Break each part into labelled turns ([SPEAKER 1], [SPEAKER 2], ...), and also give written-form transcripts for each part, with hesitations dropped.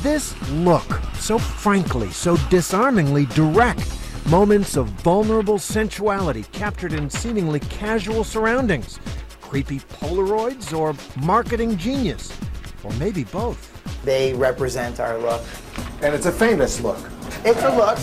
[SPEAKER 1] This look, so frankly, so disarmingly direct. Moments of vulnerable sensuality captured in seemingly casual surroundings. Creepy Polaroids or marketing genius? Or maybe both.
[SPEAKER 2] They represent our look.
[SPEAKER 3] And it's a famous look.
[SPEAKER 2] It's a look.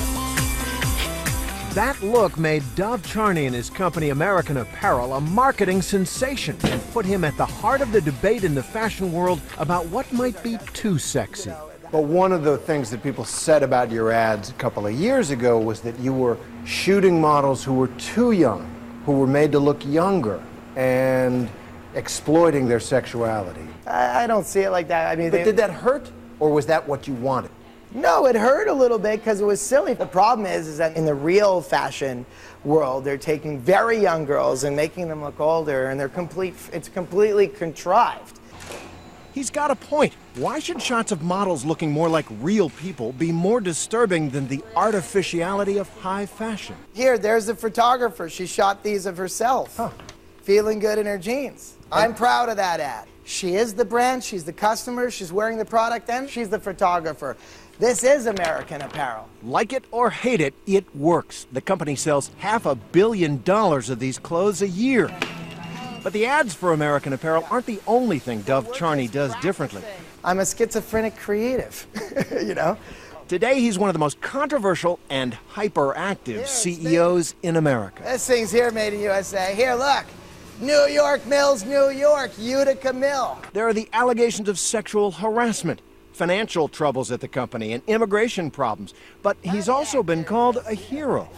[SPEAKER 1] That look made Dov Charney and his company American Apparel a marketing sensation and put him at the heart of the debate in the fashion world about what might be too sexy.
[SPEAKER 3] But one of the things that people said about your ads a couple of years ago was that you were shooting models who were too young, who were made to look younger, and exploiting their sexuality.
[SPEAKER 2] I don't see it like that. I mean,
[SPEAKER 3] But did that hurt, or was that what you wanted?
[SPEAKER 2] No, it hurt a little bit because it was silly. The problem is that in the real fashion world, they're taking very young girls and making them look older, and it's completely contrived.
[SPEAKER 1] He's got a point. Why should shots of models looking more like real people be more disturbing than the artificiality of high fashion?
[SPEAKER 2] Here, there's the photographer. She shot these of herself, feeling good in her jeans. I'm proud of that ad. She is the brand, she's the customer, she's wearing the product, and she's the photographer. This is American Apparel.
[SPEAKER 1] Like it or hate it, it works. The company sells $500 million of these clothes a year. But the ads for American Apparel aren't the only thing Dov Charney does differently.
[SPEAKER 2] I'm a schizophrenic creative, you know?
[SPEAKER 1] Today, he's one of the most controversial and hyperactive CEOs in America.
[SPEAKER 2] This thing's here, made in USA. Here, look. New York Mills, New York, Utica Mill.
[SPEAKER 1] There are the allegations of sexual harassment, financial troubles at the company, and immigration problems. But he's also been called a hero.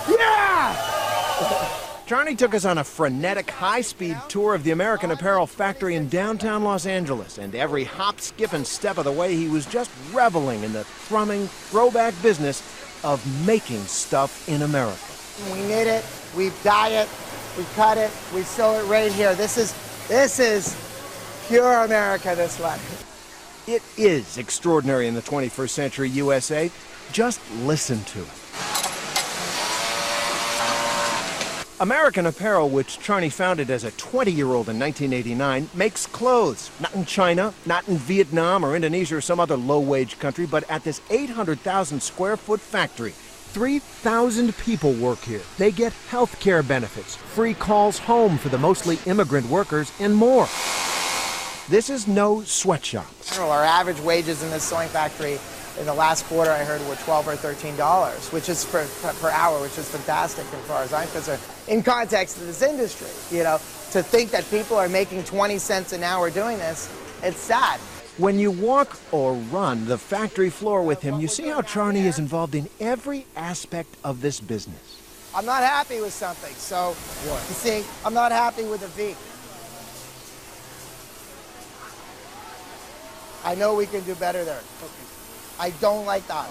[SPEAKER 2] Yeah!
[SPEAKER 1] Charney took us on a frenetic, high-speed tour of the American Apparel factory in downtown Los Angeles, and every hop, skip, and step of the way he was just reveling in the thrumming, throwback business of making stuff in America.
[SPEAKER 2] We knit it, we dye it, we cut it, we sew it right here. This is pure America, this one.
[SPEAKER 1] It is extraordinary in the 21st century USA. Just listen to it. American Apparel, which Charney founded as a 20-year-old in 1989, makes clothes, not in China, not in Vietnam or Indonesia or some other low-wage country, but at this 800,000 square foot factory. 3,000 people work here. They get health care benefits, free calls home for the mostly immigrant workers, and more. This is no sweatshop.
[SPEAKER 2] Our average wages in this sewing factory in the last quarter, I heard, were $12 or $13, which is per hour, which is fantastic as far as I'm concerned. In context of this industry, you know, to think that people are making 20 cents an hour doing this, it's sad.
[SPEAKER 1] When you walk or run the factory floor with him, you see how Charney is involved in every aspect of this business.
[SPEAKER 2] I'm not happy with something, so, you see, I'm not happy with the V. I know we can do better there. I don't like that.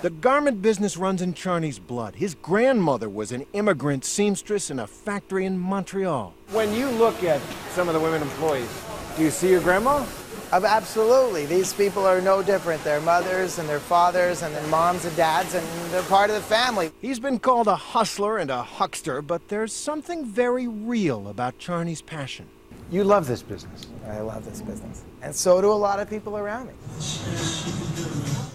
[SPEAKER 1] The garment business runs in Charney's blood. His grandmother was an immigrant seamstress in a factory in Montreal.
[SPEAKER 3] When you look at some of the women employees, do you see your grandma?
[SPEAKER 2] Absolutely. These people are no different. They're mothers and their fathers and their moms and dads, and they're part of the family.
[SPEAKER 1] He's been called a hustler and a huckster, but there's something very real about Charney's passion.
[SPEAKER 3] You love this business.
[SPEAKER 2] I love this business. And so do a lot of people around me.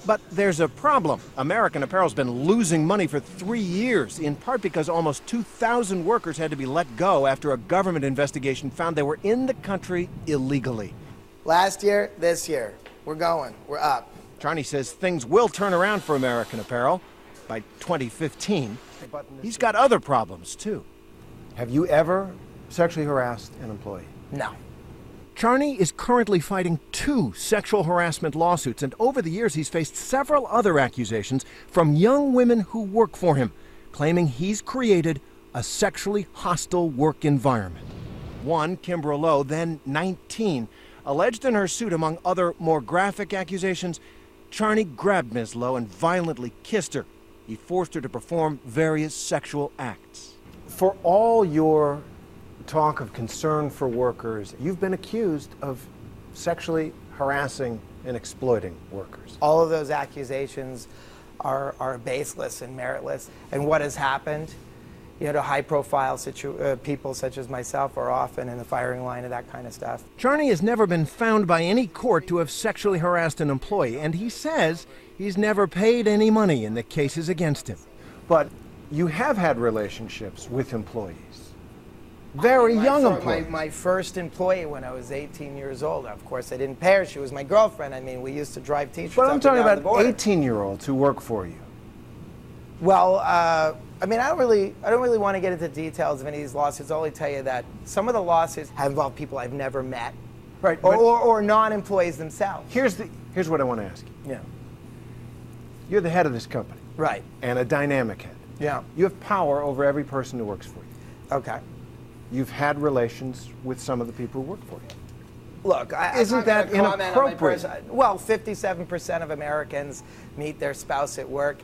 [SPEAKER 1] But there's a problem. American Apparel's been losing money for 3 years, in part because almost 2,000 workers had to be let go after a government investigation found they were in the country illegally.
[SPEAKER 2] Last year, this year, we're going. We're up.
[SPEAKER 1] Charney says things will turn around for American Apparel by 2015. He's got other problems, too.
[SPEAKER 3] Have you ever sexually harassed an employee?
[SPEAKER 2] No.
[SPEAKER 1] Charney is currently fighting 2 sexual harassment lawsuits, and over the years he's faced several other accusations from young women who work for him, claiming he's created a sexually hostile work environment. One, Kimbra Lowe, then 19, alleged in her suit, among other more graphic accusations, Charney grabbed Ms. Lowe and violently kissed her. He forced her to perform various sexual acts.
[SPEAKER 3] For all your talk of concern for workers, you've been accused of sexually harassing and exploiting workers.
[SPEAKER 2] All of those accusations are baseless and meritless. And what has happened to high-profile people such as myself are often in the firing line of that kind of stuff.
[SPEAKER 1] Charney has never been found by any court to have sexually harassed an employee, and he says he's never paid any money in the cases against him.
[SPEAKER 3] But you have had relationships with employees. Very young employees.
[SPEAKER 2] My first employee when I was 18 years old. Of course, I didn't pay her. She was my girlfriend. I mean, we used to drive T-shirts.
[SPEAKER 3] But I'm talking about
[SPEAKER 2] border.
[SPEAKER 3] 18-year-olds who work for you.
[SPEAKER 2] Well, I mean, I don't really want to get into details of any of these lawsuits. I'll only tell you that some of the lawsuits have involved people I've never met,
[SPEAKER 3] Right.
[SPEAKER 2] or non-employees themselves.
[SPEAKER 3] Here's what I want to ask you.
[SPEAKER 2] Yeah.
[SPEAKER 3] You're the head of this company.
[SPEAKER 2] Right.
[SPEAKER 3] And a dynamic head.
[SPEAKER 2] Yeah.
[SPEAKER 3] You have power over every person who works for you.
[SPEAKER 2] Okay.
[SPEAKER 3] You've had relations with some of the people who work for you.
[SPEAKER 2] Look,
[SPEAKER 3] Isn't that inappropriate?
[SPEAKER 2] Well, 57% of Americans meet their spouse at work,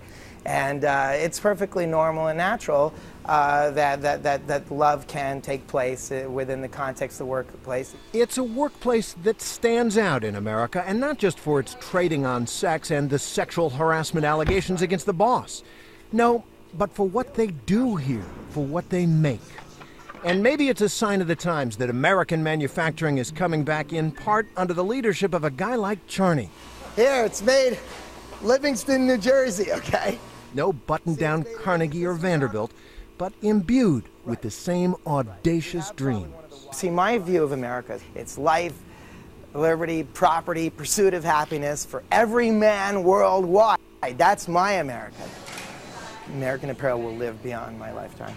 [SPEAKER 2] and it's perfectly normal and natural that love can take place within the context of the workplace.
[SPEAKER 1] It's a workplace that stands out in America, and not just for its trading on sex and the sexual harassment allegations against the boss. No, but for what they do here, for what they make. And maybe it's a sign of the times that American manufacturing is coming back in part under the leadership of a guy like Charney.
[SPEAKER 2] Here, it's made Livingston, New Jersey, okay?
[SPEAKER 1] No button-down Carnegie or Vanderbilt, but imbued with the same audacious dreams.
[SPEAKER 2] See, my view of America, it's life, liberty, property, pursuit of happiness for every man worldwide. That's my America. American Apparel will live beyond my lifetime.